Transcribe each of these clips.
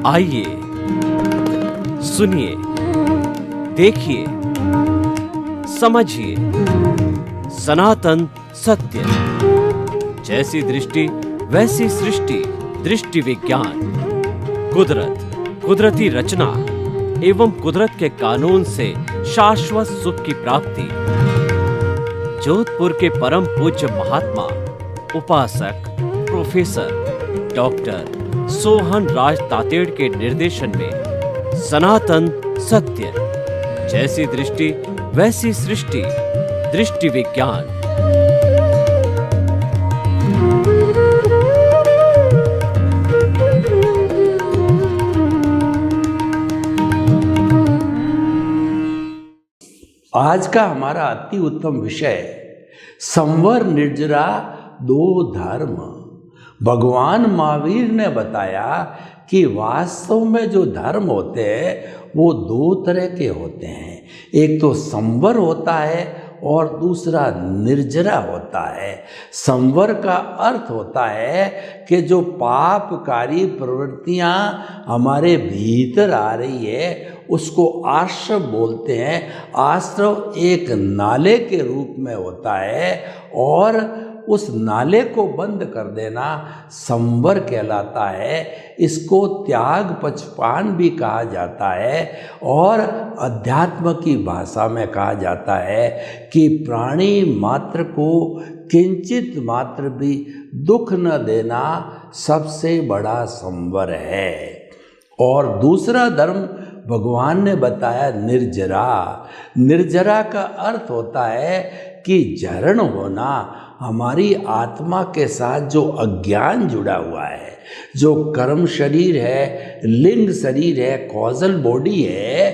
आइए सुनिए, देखिए, समझिए सनातन सत्य। जैसी दृष्टि वैसी सृष्टि, दृष्टि विज्ञान। कुदरत, कुदरती रचना एवं कुदरत के कानून से शाश्वत सुख की प्राप्ति। जोधपुर के परम पूज्य महात्मा उपासक प्रोफेसर डॉक्टर सोहन राज तातेड़ के निर्देशन में सनातन सत्य। जैसी दृष्टि वैसी सृष्टि, दृष्टि विज्ञान। आज का हमारा अति उत्तम विषय संवर निर्जरा दो धर्म। भगवान महावीर ने बताया कि वास्तव में जो धर्म होते हैं वो दो तरह के होते हैं। एक तो संवर होता है और दूसरा निर्जरा होता है। संवर का अर्थ होता है कि जो पापकारी प्रवृत्तियां हमारे भीतर आ रही है उसको आश्रव बोलते हैं। आश्रव एक नाले के रूप में होता है और उस नाले को बंद कर देना संवर कहलाता है। इसको त्याग पचपान भी कहा जाता है और अध्यात्म की भाषा में कहा जाता है कि प्राणी मात्र को किंचित मात्र भी दुख न देना सबसे बड़ा संवर है। और दूसरा धर्म भगवान ने बताया निर्जरा। निर्जरा का अर्थ होता है कि जरण होना। हमारी आत्मा के साथ जो अज्ञान जुड़ा हुआ है, जो कर्म शरीर है, लिंग शरीर है, कॉजल बॉडी है,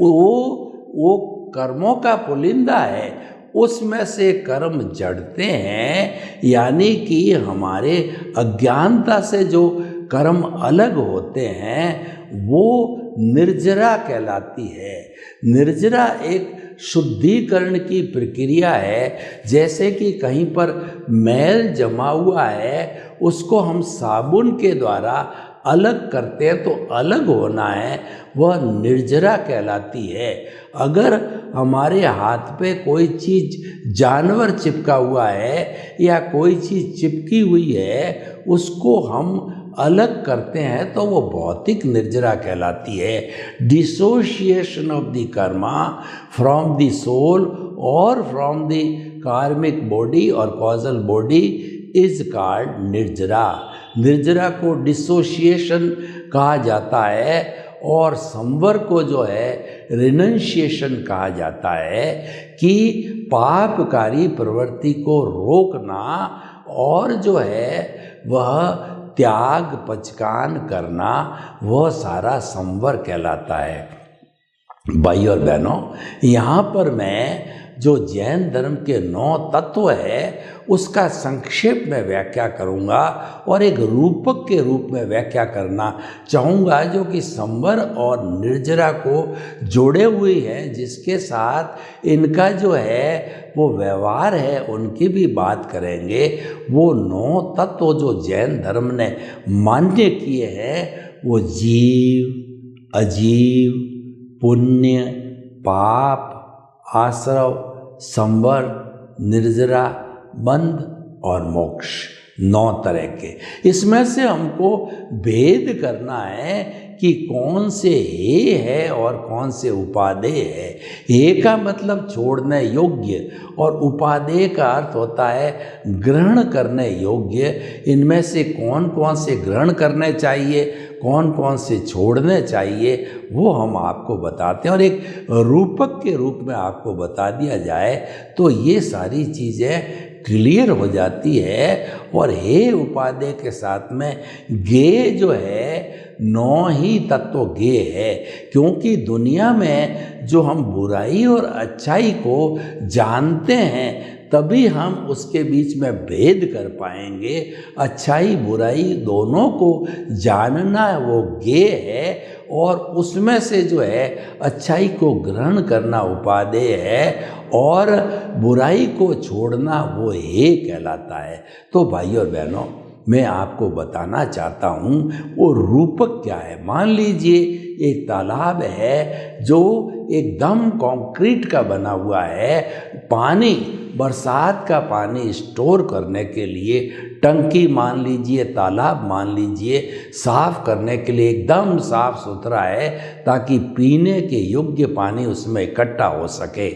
वो कर्मों का पुलिंदा है। उसमें से कर्म जड़ते हैं, यानी कि हमारे अज्ञानता से जो कर्म अलग होते हैं वो निर्जरा कहलाती है। निर्जरा एक शुद्धिकरण की प्रक्रिया है। जैसे कि कहीं पर मैल जमा हुआ है उसको हम साबुन के द्वारा अलग करते हैं तो अलग होना है, वह निर्जरा कहलाती है। अगर हमारे हाथ पे कोई चीज़ जानवर चिपका हुआ है या कोई चीज़ चिपकी हुई है उसको हम अलग करते हैं तो वो भौतिक निर्जरा कहलाती है। Dissociation of the karma from the soul और फ्रॉम द कार्मिक बॉडी और causal body is called nirjara. निर्जरा को डिसोशिएशन कहा जाता है और संवर को जो है रिनंशिएशन कहा जाता है कि पापकारी प्रवृत्ति को रोकना और जो है वह त्याग पचकान करना, वह सारा संवर कहलाता है। भाई और बहनों, यहाँ पर मैं जो जैन धर्म के 9 तत्व है उसका संक्षेप में व्याख्या करूँगा और एक रूपक के रूप में व्याख्या करना चाहूँगा जो कि संवर और निर्जरा को जोड़े हुए हैं, जिसके साथ इनका जो है वो व्यवहार है उनकी भी बात करेंगे। वो 9 तत्व जो जैन धर्म ने मान्य किए हैं वो जीव, अजीव, पुण्य, पाप, आश्रव, संवर, निर्जरा, बंध और मोक्ष, 9 तरह के। इसमें से हमको भेद करना है कि कौन से हे है और कौन से उपादेय है। हे का मतलब छोड़ने योग्य और उपादेय का अर्थ होता है ग्रहण करने योग्य। इनमें से कौन कौन से ग्रहण करने चाहिए, कौन कौन से छोड़ने चाहिए वो हम आपको बताते हैं और एक रूपक के रूप में आपको बता दिया जाए तो ये सारी चीज़ें क्लियर हो जाती है। और हे उपादेय के साथ में गे जो है 9 ही तत्व गे है, क्योंकि दुनिया में जो हम बुराई और अच्छाई को जानते हैं तभी हम उसके बीच में भेद कर पाएंगे। अच्छाई बुराई दोनों को जानना वो गे है और उसमें से जो है अच्छाई को ग्रहण करना उपादेय है और बुराई को छोड़ना वो हे कहलाता है। तो भाई और बहनों, मैं आपको बताना चाहता हूँ वो रूपक क्या है। मान लीजिए एक तालाब है जो एकदम कंक्रीट का बना हुआ है, पानी, बरसात का पानी स्टोर करने के लिए टंकी मान लीजिए, तालाब मान लीजिए, साफ करने के लिए एकदम साफ सुथरा है ताकि पीने के योग्य पानी उसमें इकट्ठा हो सके।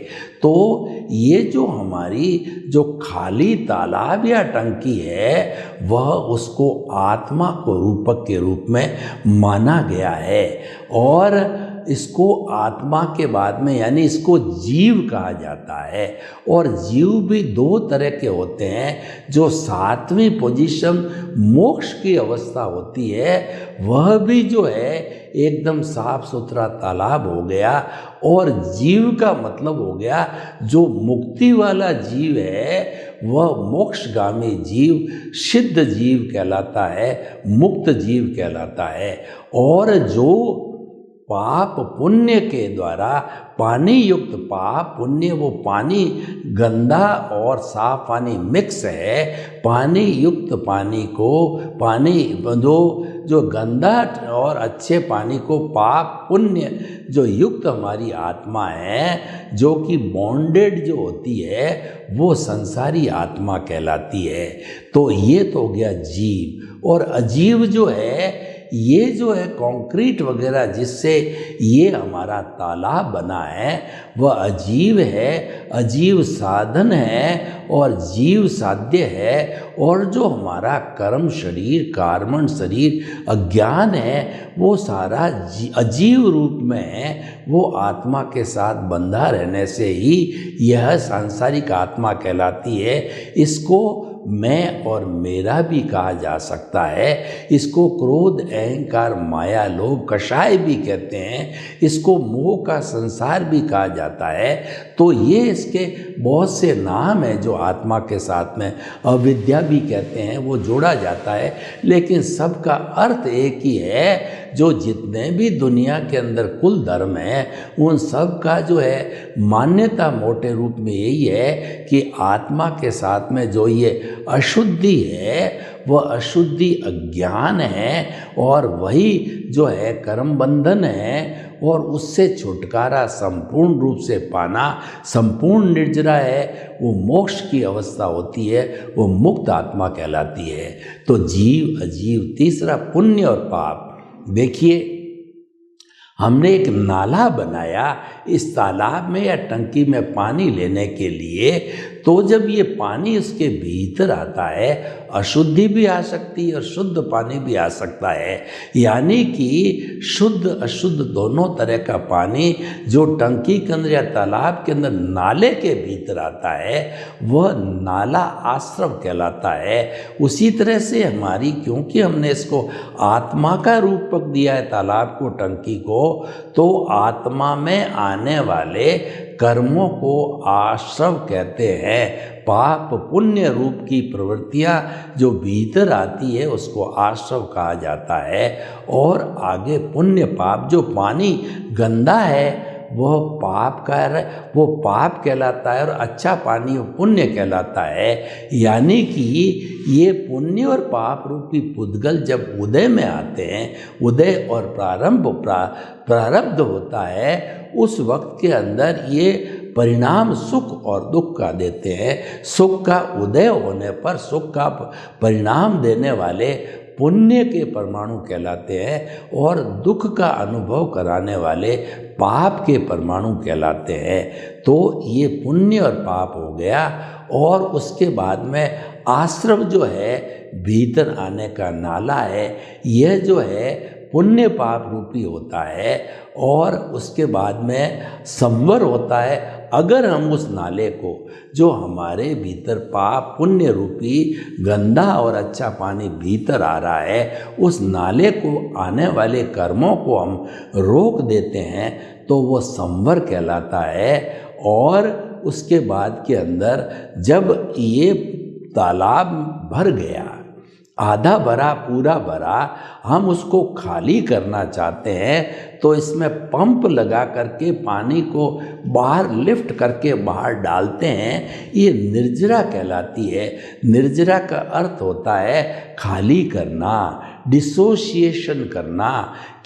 तो ये जो हमारी जो खाली तालाब या टंकी है वह उसको आत्मा को रूपक के रूप में माना गया है। और इसको आत्मा के बाद में यानी इसको जीव कहा जाता है। और जीव भी दो तरह के होते हैं। जो 7वीं पोजीशन मोक्ष की अवस्था होती है वह भी जो है एकदम साफ सुथरा तालाब हो गया। और जीव का मतलब हो गया जो मुक्ति वाला जीव है वह मोक्षगामी जीव, सिद्ध जीव कहलाता है, मुक्त जीव कहलाता है। और जो पाप पुण्य के द्वारा पानी युक्त पाप पुण्य, वो पानी गंदा और साफ पानी मिक्स है। पानी युक्त पानी को जो गंदा और अच्छे पानी को पाप पुण्य जो युक्त हमारी आत्मा है, जो कि बॉन्डेड जो होती है वो संसारी आत्मा कहलाती है। तो ये तो हो गया जीव। और अजीव जो है ये जो है कंक्रीट वगैरह जिससे ये हमारा तालाब बना है वह अजीव है, अजीव साधन है और जीव साध्य है। और जो हमारा कर्म शरीर, कार्मण शरीर, अज्ञान है वो सारा अजीव रूप में है। वो आत्मा के साथ बंधा रहने से ही यह सांसारिक आत्मा कहलाती है। इसको मैं और मेरा भी कहा जा सकता है। इसको क्रोध, अहंकार, माया, लोभ, कषाय भी कहते हैं। इसको मोह का संसार भी कहा जाता है। तो ये इसके बहुत से नाम हैं जो आत्मा के साथ में अविद्या भी कहते हैं, वो जोड़ा जाता है। लेकिन सबका अर्थ एक ही है। जो जितने भी दुनिया के अंदर कुल धर्म हैं उन सब का जो है मान्यता मोटे रूप में यही है कि आत्मा के साथ में जो ये अशुद्धि है वह अशुद्धि अज्ञान है और वही जो है कर्म बंधन है। और उससे छुटकारा संपूर्ण रूप से पाना संपूर्ण निर्जरा है, वो मोक्ष की अवस्था होती है, वो मुक्त आत्मा कहलाती है। तो जीव अजीव। तीसरा पुण्य और पाप। देखिए हमने एक नाला बनाया इस तालाब में या टंकी में पानी लेने के लिए। तो जब ये पानी उसके भीतर आता है अशुद्धि भी आ सकती है और शुद्ध पानी भी आ सकता है। यानी कि शुद्ध अशुद्ध दोनों तरह का पानी जो टंकी के अंदर या तालाब के अंदर नाले के भीतर आता है वह नाला आश्रव कहलाता है। उसी तरह से हमारी, क्योंकि हमने इसको आत्मा का रूपक दिया है तालाब को, टंकी को, तो आत्मा में आने वाले कर्मों को आश्रव कहते हैं। पाप पुण्य रूप की प्रवृत्तियां जो भीतर आती है उसको आश्रव कहा जाता है। और आगे पुण्य पाप, जो पानी गंदा है वह पाप वो पाप कहलाता है और अच्छा पानी वो पुण्य कहलाता है। यानी कि ये पुण्य और पाप रूपी पुद्गल जब उदय में आते हैं, उदय और प्रारब्ध होता है, उस वक्त के अंदर ये परिणाम सुख और दुख का देते हैं। सुख का उदय होने पर सुख का परिणाम देने वाले पुण्य के परमाणु कहलाते हैं और दुख का अनुभव कराने वाले पाप के परमाणु कहलाते हैं। तो ये पुण्य और पाप हो गया। और उसके बाद में आश्रव जो है भीतर आने का नाला है, यह जो है पुण्य पाप रूपी होता है। और उसके बाद में संवर होता है। अगर हम उस नाले को, जो हमारे भीतर पाप पुण्य रूपी गंदा और अच्छा पानी भीतर आ रहा है, उस नाले को आने वाले कर्मों को हम रोक देते हैं तो वो संवर कहलाता है। और उसके बाद के अंदर जब ये तालाब भर गया, आधा भरा पूरा भरा हम उसको खाली करना चाहते हैं तो इसमें पंप लगा करके पानी को बाहर लिफ्ट करके बाहर डालते हैं, ये निर्जरा कहलाती है। निर्जरा का अर्थ होता है खाली करना, डिसोशिएशन करना,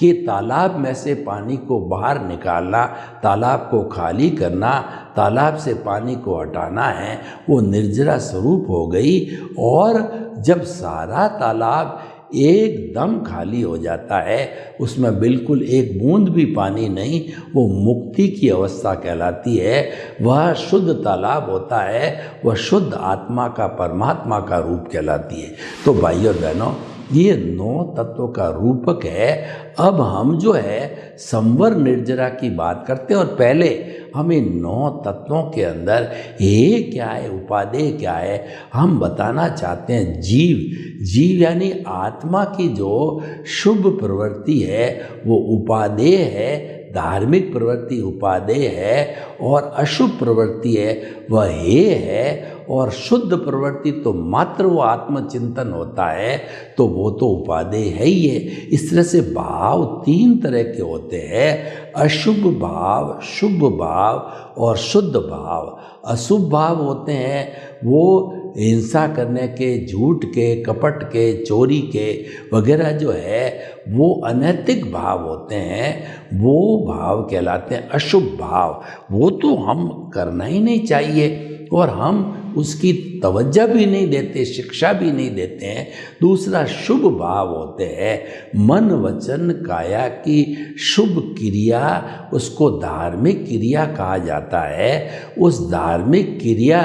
कि तालाब में से पानी को बाहर निकालना, तालाब को खाली करना, तालाब से पानी को हटाना है, वो निर्जरा स्वरूप हो गई। और जब सारा तालाब एकदम खाली हो जाता है, उसमें बिल्कुल एक बूंद भी पानी नहीं, वो मुक्ति की अवस्था कहलाती है। वह शुद्ध तालाब होता है, वह शुद्ध आत्मा का, परमात्मा का रूप कहलाती है। तो भाइयों बहनों, ये 9 तत्वों का रूपक है। अब हम जो है संवर निर्जरा की बात करते हैं, और पहले हम इन 9 तत्वों के अंदर ये क्या है, उपादेय क्या है, हम बताना चाहते हैं। जीव यानी आत्मा की जो शुभ प्रवृत्ति है वो उपादेय है, धार्मिक प्रवृत्ति उपादेय है, और अशुभ प्रवृत्ति है वह हे है, और शुद्ध प्रवृत्ति तो मात्र वो आत्मचिंतन होता है, तो वो तो उपादेय है ही है। इस तरह से भाव 3 तरह के होते हैं, अशुभ भाव, शुभ भाव और शुद्ध भाव। अशुभ भाव होते हैं वो हिंसा करने के, झूठ के, कपट के, चोरी के वगैरह जो है वो अनैतिक भाव होते हैं, वो भाव कहलाते हैं अशुभ भाव। वो तो हम करना ही नहीं चाहिए और हम उसकी तवज्जो भी नहीं देते, शिक्षा भी नहीं देते हैं। दूसरा शुभ भाव होते हैं मन वचन काया की शुभ क्रिया, उसको धार्मिक क्रिया कहा जाता है। उस धार्मिक क्रिया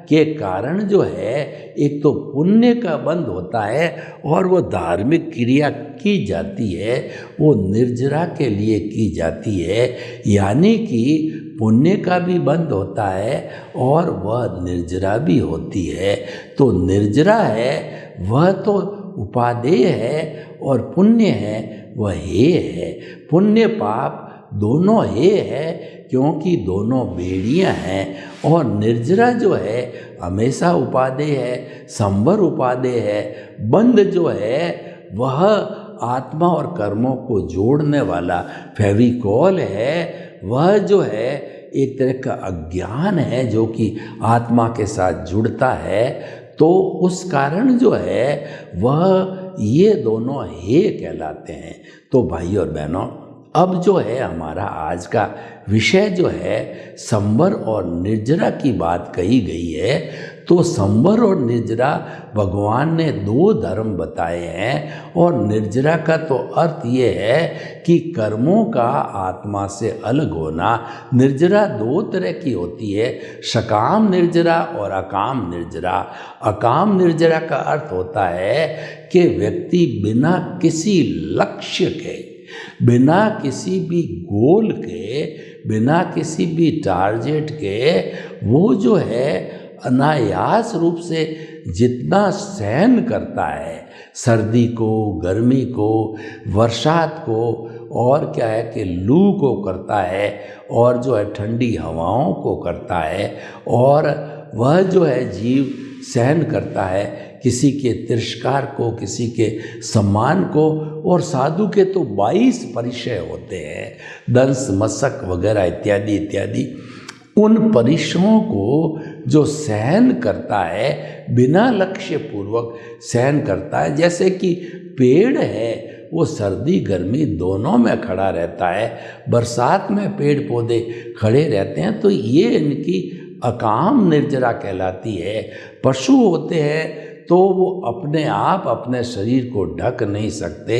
के कारण जो है एक तो पुण्य का बंध होता है, और वो धार्मिक क्रिया की जाती है वो निर्जरा के लिए की जाती है, यानी कि पुण्य का भी बंध होता है और वह निर्जरा भी होती है। तो निर्जरा है वह तो उपादेय है, और पुण्य है वह हे है। पुण्य पाप दोनों हे है, क्योंकि दोनों बेड़ियां हैं। और निर्जरा जो है हमेशा उपादेय है, संवर उपादेय है। बंध जो है वह आत्मा और कर्मों को जोड़ने वाला फेविकॉल है। वह जो है एक तरह का अज्ञान है जो कि आत्मा के साथ जुड़ता है, तो उस कारण जो है वह ये दोनों हे कहलाते हैं। तो भाई और बहनों, अब जो है हमारा आज का विषय जो है संवर और निर्जरा की बात कही गई है। तो संवर और निर्जरा भगवान ने 2 धर्म बताए हैं, और निर्जरा का तो अर्थ ये है कि कर्मों का आत्मा से अलग होना। निर्जरा 2 तरह की होती है, सकाम निर्जरा और अकाम निर्जरा। अकाम निर्जरा का अर्थ होता है कि व्यक्ति बिना किसी लक्ष्य के, बिना किसी भी गोल के, बिना किसी भी टारगेट के, वो जो है अनायास रूप से जितना सहन करता है, सर्दी को, गर्मी को, बरसात को, और क्या है कि लू को करता है, और जो है ठंडी हवाओं को करता है, और वह जो है जीव सहन करता है किसी के तिरस्कार को, किसी के सम्मान को। और साधु के तो 22 परिचय होते हैं, दंस मशक वगैरह इत्यादि इत्यादि। उन परिश्रमों को जो सहन करता है, बिना लक्ष्य पूर्वक सहन करता है। जैसे कि पेड़ है वो सर्दी गर्मी दोनों में खड़ा रहता है, बरसात में पेड़ पौधे खड़े रहते हैं, तो ये इनकी अकाम निर्जरा कहलाती है। पशु होते हैं तो वो अपने आप अपने शरीर को ढक नहीं सकते,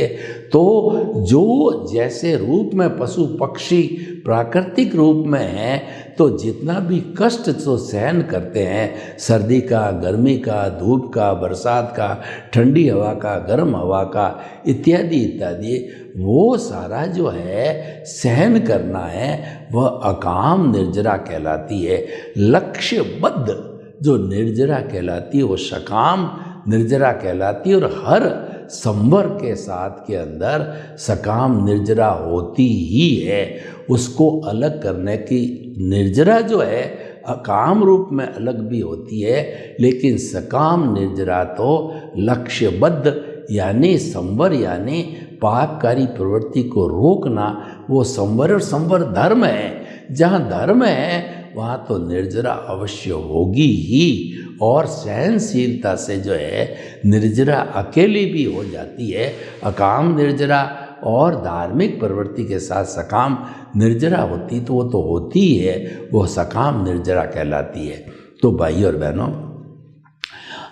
तो जो जैसे रूप में पशु पक्षी प्राकृतिक रूप में हैं, तो जितना भी कष्ट तो सहन करते हैं, सर्दी का, गर्मी का, धूप का, बरसात का, ठंडी हवा का, गर्म हवा का, इत्यादि इत्यादि, वो सारा जो है सहन करना है, वह अकाम निर्जरा कहलाती है। लक्ष्यबद्ध जो निर्जरा कहलाती है वो सकाम निर्जरा कहलाती है। और हर संवर के साथ के अंदर सकाम निर्जरा होती ही है। उसको अलग करने की निर्जरा जो है अकाम रूप में अलग भी होती है, लेकिन सकाम निर्जरा तो लक्ष्यबद्ध यानी संवर यानी पापकारी प्रवृत्ति को रोकना, वो संवर और संवर धर्म है। जहाँ धर्म है वहाँ तो निर्जरा अवश्य होगी ही, और सहनशीलता से जो है निर्जरा अकेली भी हो जाती है। अकाम निर्जरा और धार्मिक प्रवृत्ति के साथ सकाम निर्जरा होती तो वो तो होती ही है, वो सकाम निर्जरा कहलाती है। तो भाई और बहनों,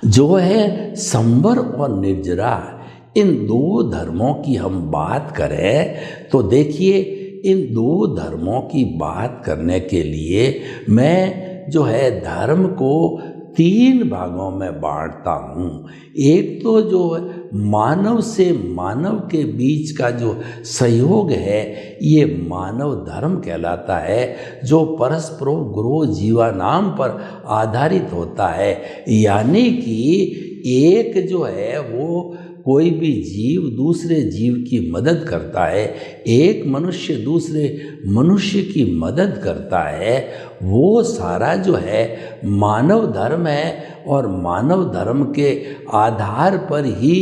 जो है संवर और निर्जरा, इन दो धर्मों की हम बात करें तो देखिए, इन दो धर्मों की बात करने के लिए मैं जो है धर्म को 3 भागों में बांटता हूँ। एक तो जो मानव से मानव के बीच का जो सहयोग है, ये मानव धर्म कहलाता है, जो परस्परोग्रो जीवानाम पर आधारित होता है। यानी कि एक जो है वो कोई भी जीव दूसरे जीव की मदद करता है, एक मनुष्य दूसरे मनुष्य की मदद करता है, वो सारा जो है मानव धर्म है। और मानव धर्म के आधार पर ही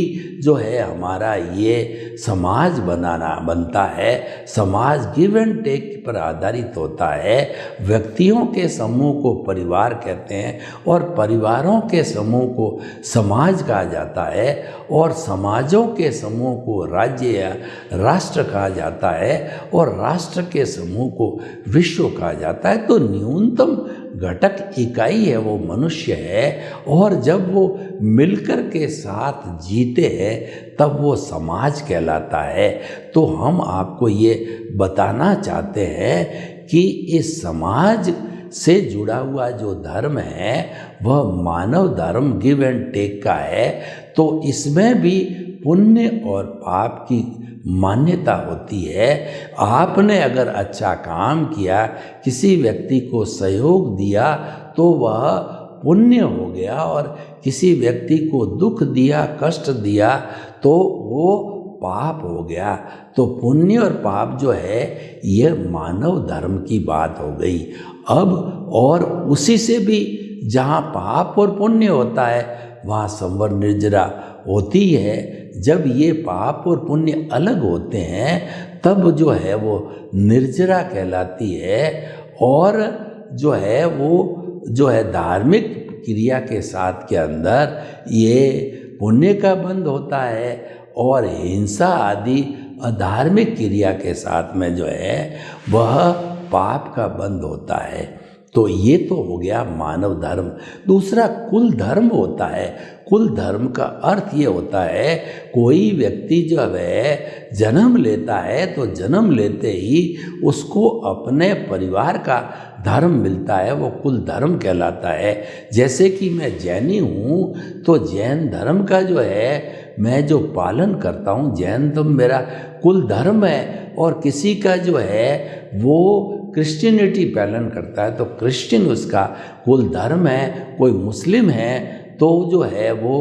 जो है हमारा ये समाज बनता है। समाज गिव एंड टेक पर आधारित होता है। व्यक्तियों के समूह को परिवार कहते हैं, और परिवारों के समूह को समाज कहा जाता है, और समाजों के समूह को राज्य या राष्ट्र कहा जाता है, और राष्ट्र के समूह को विश्व कहा जाता है। तो न्यूनतम घटक इकाई है वो मनुष्य है, और जब वो मिलकर के साथ जीते हैं तब वो समाज कहलाता है। तो हम आपको ये बताना चाहते हैं कि इस समाज से जुड़ा हुआ जो धर्म है वह मानव धर्म गिव एंड टेक का है। तो इसमें भी पुण्य और पाप की मान्यता होती है। आपने अगर अच्छा काम किया, किसी व्यक्ति को सहयोग दिया, तो वह पुण्य हो गया, और किसी व्यक्ति को दुख दिया, कष्ट दिया, तो वो पाप हो गया। तो पुण्य और पाप जो है ये मानव धर्म की बात हो गई। अब और उसी से भी जहाँ पाप और पुण्य होता है वहाँ संवर निर्जरा होती है। जब ये पाप और पुण्य अलग होते हैं तब जो है वो निर्जरा कहलाती है। और जो है वो जो है धार्मिक क्रिया के साथ के अंदर ये पुण्य का बंध होता है, और हिंसा आदि अधार्मिक क्रिया के साथ में जो है वह पाप का बंध होता है। तो ये तो हो गया मानव धर्म। दूसरा कुल धर्म होता है। कुल धर्म का अर्थ ये होता है, कोई व्यक्ति जब है जन्म लेता है तो जन्म लेते ही उसको अपने परिवार का धर्म मिलता है, वो कुल धर्म कहलाता है। जैसे कि मैं जैनी हूँ तो जैन धर्म का जो है मैं जो पालन करता हूँ, जैन तो मेरा कुल धर्म है। और किसी का जो है वो क्रिश्चियनिटी पालन करता है तो क्रिश्चियन उसका कुल धर्म है। कोई मुस्लिम है तो जो है वो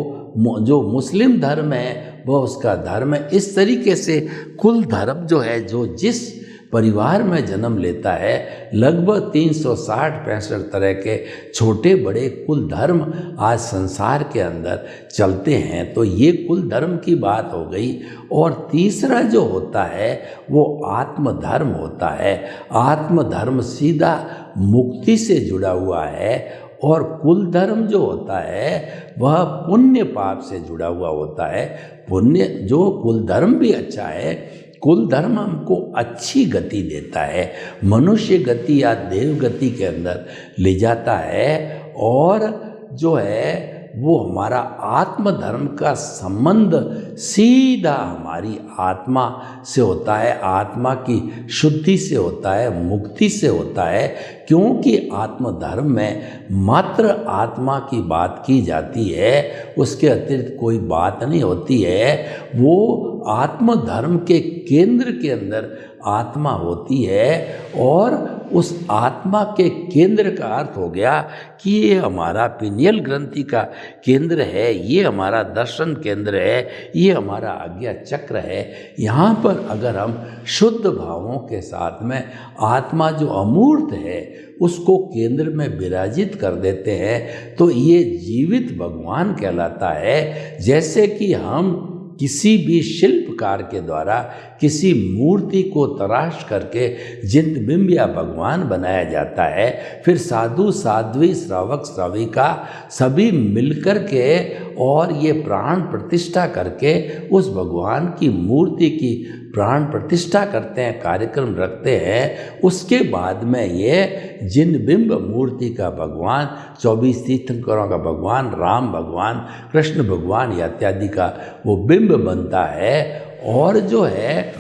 जो मुस्लिम धर्म है वह उसका धर्म है। इस तरीके से कुल धर्म जो है, जो जिस परिवार में जन्म लेता है, लगभग 360-65 तरह के छोटे बड़े कुल धर्म आज संसार के अंदर चलते हैं। तो ये कुल धर्म की बात हो गई। और तीसरा जो होता है वो आत्मधर्म होता है। आत्मधर्म सीधा मुक्ति से जुड़ा हुआ है, और कुल धर्म जो होता है वह पुण्य पाप से जुड़ा हुआ होता है। पुण्य जो कुल धर्म भी अच्छा है, कुल धर्म हमको अच्छी गति देता है, मनुष्य गति या देव गति के अंदर ले जाता है। और जो है वो हमारा आत्म धर्म का संबंध सीधा हमारी आत्मा से होता है, आत्मा की शुद्धि से होता है, मुक्ति से होता है। क्योंकि आत्म धर्म में मात्र आत्मा की बात की जाती है, उसके अतिरिक्त कोई बात नहीं होती है। वो आत्म धर्म के केंद्र के अंदर आत्मा होती है, और उस आत्मा के केंद्र का अर्थ हो गया कि ये हमारा पिनियल ग्रंथि का केंद्र है, ये हमारा दर्शन केंद्र है, ये हमारा आज्ञा चक्र है। यहाँ पर अगर हम शुद्ध भावों के साथ में आत्मा जो अमूर्त है उसको केंद्र में विराजित कर देते हैं तो ये जीवित भगवान कहलाता है। जैसे कि हम किसी भी शिल्पकार के द्वारा किसी मूर्ति को तराश करके जिन बिंब या भगवान बनाया जाता है, फिर साधु साध्वी श्रावक श्राविका सभी मिलकर के और ये प्राण प्रतिष्ठा करके उस भगवान की मूर्ति की प्राण प्रतिष्ठा करते हैं, कार्यक्रम रखते हैं। उसके बाद में ये जिन बिंब मूर्ति का भगवान, 24 तीर्थंकरों का भगवान, राम भगवान, कृष्ण भगवान इत्यादि का वो बिंब बनता है और जो है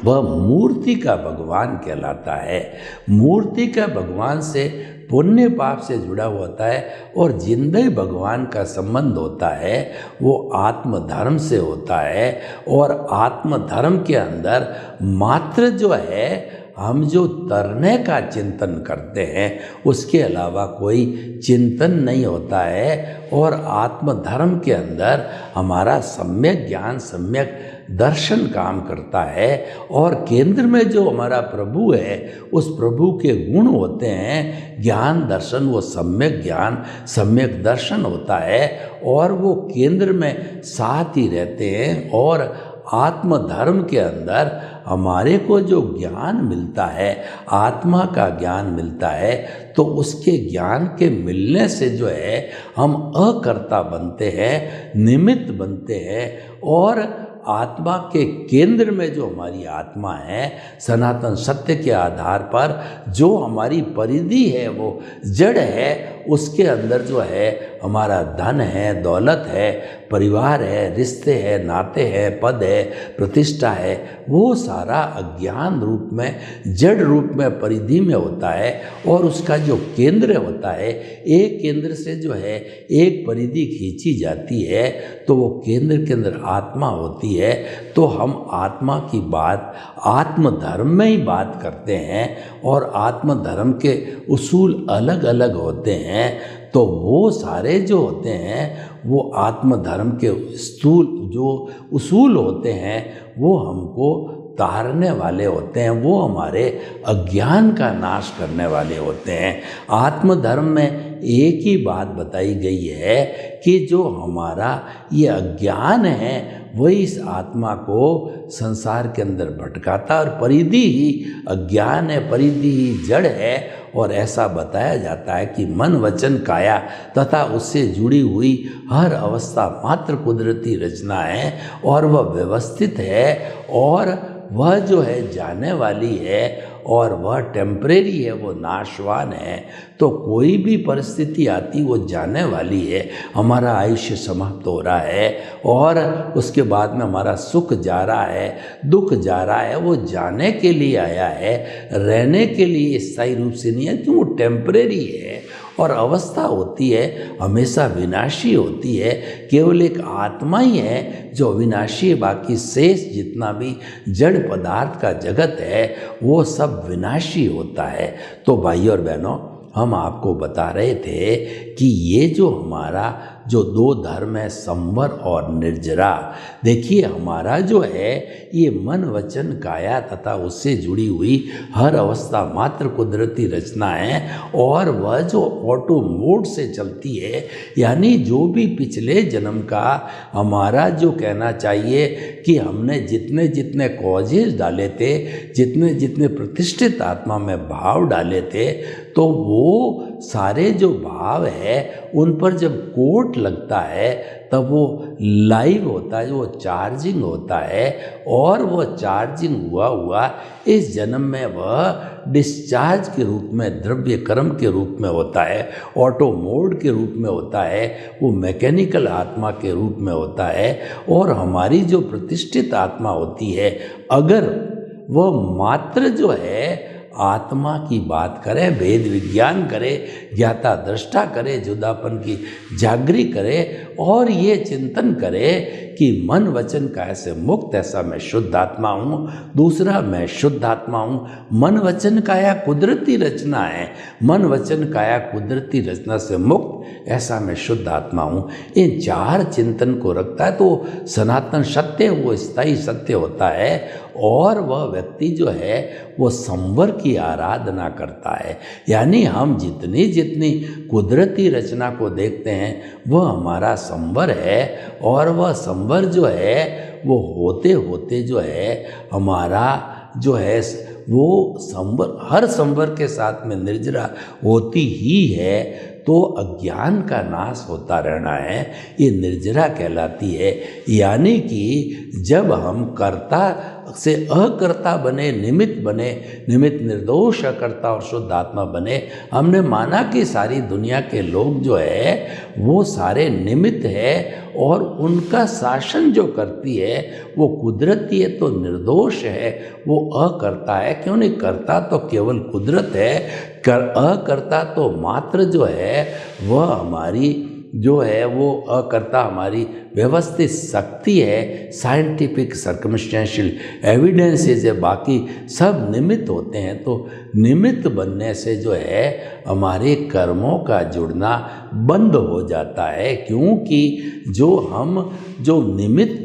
वह मूर्ति का भगवान कहलाता है। मूर्ति का भगवान से पुण्य पाप से जुड़ा होता है और जिनमें भगवान का संबंध होता है वो आत्मधर्म से होता है। और आत्मधर्म के अंदर मात्र जो है हम जो तरने का चिंतन करते हैं उसके अलावा कोई चिंतन नहीं होता है। और आत्मधर्म के अंदर हमारा सम्यक ज्ञान, सम्यक दर्शन काम करता है। और केंद्र में जो हमारा प्रभु है उस प्रभु के गुण होते हैं, ज्ञान दर्शन, वो सम्यक ज्ञान सम्यक दर्शन होता है और वो केंद्र में साथ ही रहते हैं। और आत्मधर्म के अंदर हमारे को जो ज्ञान मिलता है, आत्मा का ज्ञान मिलता है, तो उसके ज्ञान के मिलने से जो है हम अकर्ता बनते हैं, निमित्त बनते हैं। और आत्मा के केंद्र में जो हमारी आत्मा है, सनातन सत्य के आधार पर जो हमारी परिधि है वो जड़ है, उसके अंदर जो है हमारा धन है, दौलत है, परिवार है, रिश्ते हैं, नाते हैं, पद है, प्रतिष्ठा है, वो सारा अज्ञान रूप में, जड़ रूप में परिधि में होता है। और उसका जो केंद्र होता है, एक केंद्र से जो है एक परिधि खींची जाती है तो वो केंद्र के अंदर आत्मा होती है। तो हम आत्मा की बात आत्मधर्म में ही बात करते हैं और आत्मधर्म के उसूल अलग अलग होते हैं। तो वो सारे जो होते हैं वो आत्मधर्म के स्थूल जो उसूल होते हैं वो हमको तारने वाले होते हैं, वो हमारे अज्ञान का नाश करने वाले होते हैं। आत्मधर्म में एक ही बात बताई गई है कि जो हमारा ये अज्ञान है वही इस आत्मा को संसार के अंदर भटकाता, और परिधि ही अज्ञान है, परिधि ही जड़ है। और ऐसा बताया जाता है कि मन वचन काया तथा उससे जुड़ी हुई हर अवस्था मात्र कुदरती रचना है और वह व्यवस्थित है और वह जो है जाने वाली है और वह टेम्परेरी है, वो नाशवान है। तो कोई भी परिस्थिति आती वो जाने वाली है। हमारा आयुष्य समाप्त हो रहा है और उसके बाद में हमारा सुख जा रहा है, दुख जा रहा है, वो जाने के लिए आया है, रहने के लिए स्थायी रूप से नहीं है, क्यों? वो टेम्परेरी है और अवस्था होती है हमेशा विनाशी होती है। केवल एक आत्मा ही है जो विनाशी है, बाकी शेष जितना भी जड़ पदार्थ का जगत है वो सब विनाशी होता है। तो भाइयों और बहनों, हम आपको बता रहे थे कि ये जो हमारा जो दो धर्म है, संवर और निर्जरा, देखिए हमारा जो है ये मन वचन काया तथा उससे जुड़ी हुई हर अवस्था मात्र कुदरती रचना है और वह जो ऑटो मोड से चलती है, यानी जो भी पिछले जन्म का हमारा जो कहना चाहिए कि हमने जितने जितने कॉजेज डाले थे, जितने जितने प्रतिष्ठित आत्मा में भाव डाले थे, तो वो सारे जो भाव है उन पर जब कोट लगता है तब वो लाइव होता है, वो चार्जिंग होता है और वो चार्जिंग हुआ इस जन्म में वह डिस्चार्ज के रूप में, द्रव्य कर्म के रूप में होता है, ऑटो मोड के रूप में होता है, वो मैकेनिकल आत्मा के रूप में होता है। और हमारी जो प्रतिष्ठित आत्मा होती है, अगर वह मात्र जो है आत्मा की बात करे, वेद विज्ञान करे, ज्ञाता दृष्टा करे, जुदापन की जागृति करे और ये चिंतन करे कि मन वचन काया से मुक्त, ऐसा मैं शुद्ध आत्मा हूँ। दूसरा, मैं शुद्ध आत्मा हूँ। मन वचन काया कुदरती रचना है, मन वचन काया कुदरती रचना से मुक्त, ऐसा मैं शुद्ध आत्मा हूँ। इन चार चिंतन को रखता है तो सनातन सत्य, वो स्थायी सत्य होता है। और वह व्यक्ति जो है वो संवर की आराधना करता है। यानी हम जितनी जितनी कुदरती रचना को देखते हैं वह हमारा संवर है, और वह संवर जो है वो होते होते जो है हमारा जो है वो संवर, हर संवर के साथ में निर्जरा होती ही है, तो अज्ञान का नाश होता रहना है, ये निर्जरा कहलाती है। यानी कि जब हम कर्ता से अकर्ता बने, निमित्त बने, निमित्त निर्दोष अकर्ता और शुद्ध आत्मा बने, हमने माना कि सारी दुनिया के लोग जो है वो सारे निमित्त है, और उनका शासन जो करती है वो कुदरती है तो निर्दोष है, वो अकर्ता है। क्यों नहीं, करता तो केवल कुदरत है, अकर्ता तो मात्र जो है वह हमारी जो है वो अकर्ता हमारी व्यवस्थित शक्ति है, साइंटिफिक सर्कमस्टेंशियल एविडेंसेस है, बाकी सब निमित्त होते हैं। तो निमित्त बनने से जो है हमारे कर्मों का जुड़ना बंद हो जाता है, क्योंकि जो निमित्त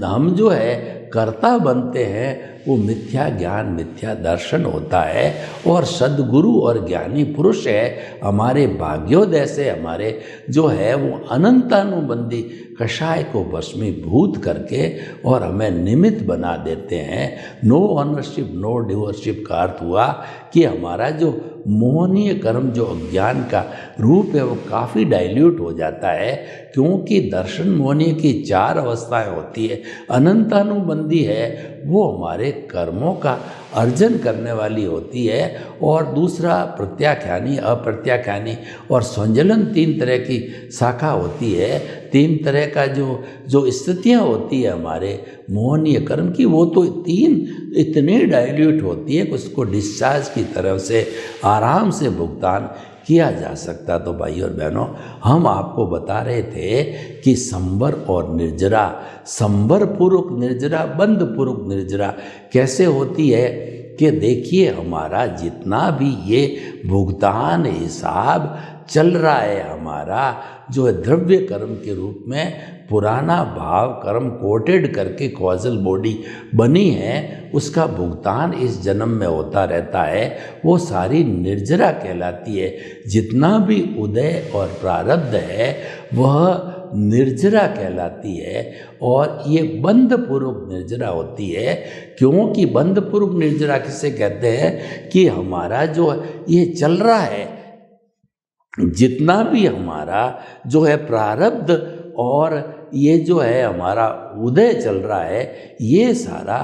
हम जो है कर्ता बनते हैं वो मिथ्या ज्ञान, मिथ्या दर्शन होता है। और सद्गुरु और ज्ञानी पुरुष है हमारे भाग्योदय से हमारे जो है वो अनंतानुबंधी कषाय को भस्मीभूत करके और हमें निमित्त बना देते हैं। नो ऑनरशिप नो डिवरशिप का अर्थ हुआ कि हमारा जो मोहनीय कर्म, जो अज्ञान का रूप है, वो काफ़ी डाइल्यूट हो जाता है, क्योंकि दर्शन मोहनीय की चार अवस्थाएं होती है। अनंतानुबंधी है वो हमारे कर्मों का अर्जन करने वाली होती है, और दूसरा प्रत्याख्यानी, अप्रत्याख्यानी और संजलन, तीन तरह की शाखा होती है। तीन तरह का जो स्थितियाँ होती है हमारे मोहनीय कर्म की, वो तो तीन इतनी डाइल्यूट होती है कि उसको डिस्चार्ज की तरफ से आराम से भुगतान किया जा सकता। तो भाई और बहनों, हम आपको बता रहे थे कि संवर और निर्जरा, संवर पूर्वक निर्जरा, बंध पूर्वक निर्जरा कैसे होती है कि देखिए हमारा जितना भी ये भुगतान हिसाब चल रहा है, हमारा जो है द्रव्य कर्म के रूप में पुराना भाव कर्म कोटेड करके कॉजल बॉडी बनी है, उसका भुगतान इस जन्म में होता रहता है, वो सारी निर्जरा कहलाती है। जितना भी उदय और प्रारब्ध है वह निर्जरा कहलाती है, और ये बंध पूर्वक निर्जरा होती है। क्योंकि बंध पूर्वक निर्जरा किसे कहते हैं कि हमारा जो ये चल रहा है, जितना भी हमारा जो है प्रारब्ध और ये जो है हमारा उदय चल रहा है, ये सारा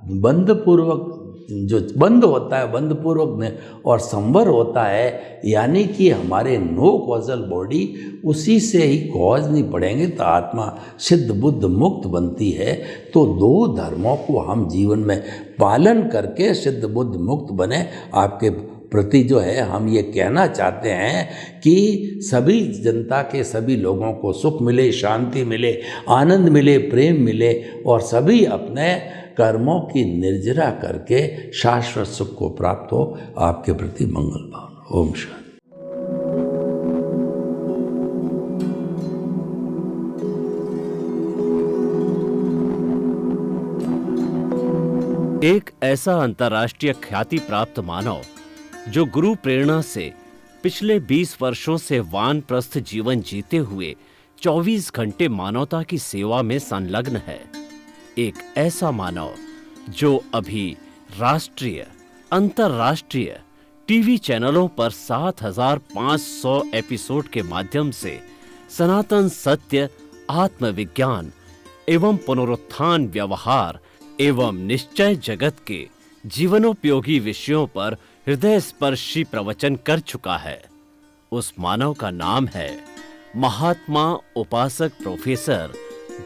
बंध पूर्वक जो बंद होता है, बंध पूर्वक में, और संवर होता है। यानी कि हमारे नो कॉजल बॉडी, उसी से ही कॉज नहीं पड़ेंगे तो आत्मा सिद्ध बुद्ध मुक्त बनती है। तो दो धर्मों को हम जीवन में पालन करके सिद्ध बुद्ध मुक्त बने। आपके प्रति जो है हम ये कहना चाहते हैं कि सभी जनता के, सभी लोगों को सुख मिले, शांति मिले, आनंद मिले, प्रेम मिले, और सभी अपने कर्मों की निर्जरा करके शाश्वत सुख को प्राप्त हो। आपके प्रति मंगल भावना। ओम शांति। एक ऐसा अंतर्राष्ट्रीय ख्याति प्राप्त मानव जो गुरु प्रेरणा से पिछले 20 वर्षों से वानप्रस्थ जीवन जीते हुए 24 घंटे मानवता की सेवा में संलग्न है। एक ऐसा मानव जो अभी राष्ट्रीय, अंतर्राष्ट्रीय टीवी चैनलों पर 7,500 एपिसोड के माध्यम से सनातन सत्य, आत्मविज्ञान एवं पुनरुत्थान, व्यवहार एवं निश्चय जगत के जीवनोपयोगी विषयों पर हृदय स्पर्शी प्रवचन कर चुका है। उस मानव का नाम है महात्मा उपासक प्रोफेसर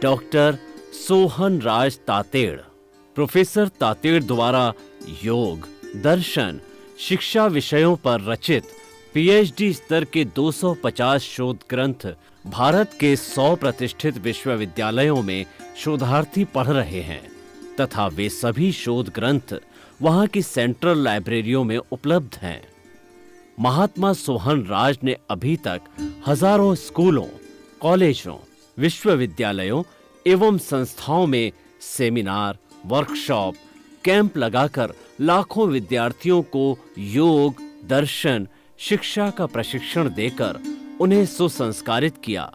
डॉक्टर सोहन राज तातेड़। प्रोफेसर तातेड़ द्वारा योग, दर्शन, शिक्षा विषयों पर रचित पीएचडी स्तर के 250 शोध ग्रंथ भारत के 100 प्रतिष्ठित विश्वविद्यालयों में शोधार्थी पढ़ रहे हैं तथा वे सभी शोध ग्रंथ वहां की सेंट्रल लाइब्रेरियों में उपलब्ध हैं। महात्मा सोहन राज ने अभी तक हजारों स्कूलों, कॉलेजों, विश्वविद्यालयों एवं संस्थाओं में सेमिनार, वर्कशॉप, कैंप लगाकर लाखों विद्यार्थियों को योग, दर्शन, शिक्षा का प्रशिक्षण देकर उन्हें सुसंस्कारित किया।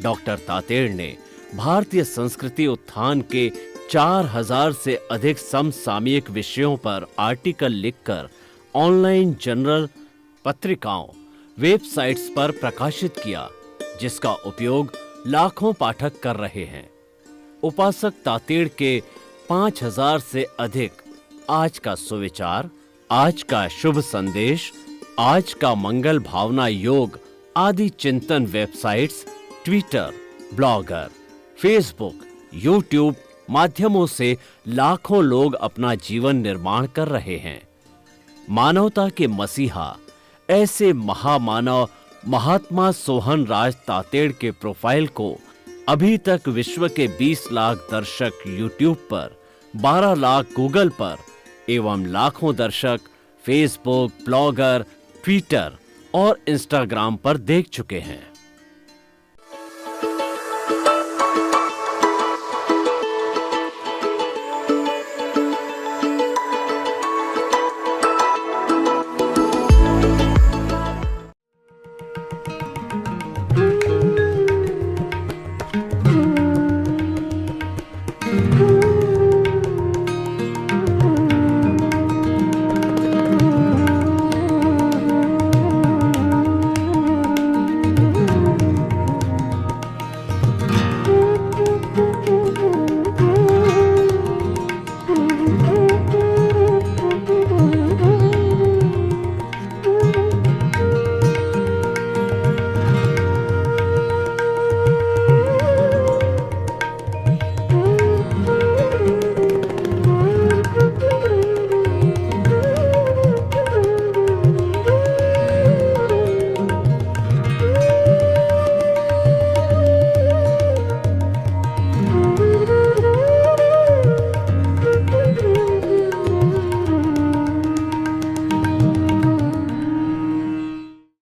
डॉक्टर तातेड़ ने भारतीय संस्कृति उत्थान के 4000 से अधिक समसामयिक विषयों पर आर्टिकल लिखकर ऑनलाइन जर्नल, पत्रिकाओं, वेबसाइट्स पर प्रकाशित किया, जिसका उपयोग लाखों पाठक कर रहे हैं। उपासक तातेड़ के 5000 से अधिक आज का सुविचार, आज का शुभ संदेश, आज का मंगल भावना योग आदि चिंतन websites, Twitter, blogger, Facebook, YouTube माध्यमों से लाखों लोग अपना जीवन निर्माण कर रहे हैं। मानवता के मसीहा ऐसे महामानव महात्मा सोहन राज तातेड़ के प्रोफाइल को अभी तक विश्व के 20 लाख दर्शक यूट्यूब पर, 12 लाख गूगल पर एवं लाखों दर्शक फेसबुक, ब्लॉगर, ट्विटर और इंस्टाग्राम पर देख चुके हैं।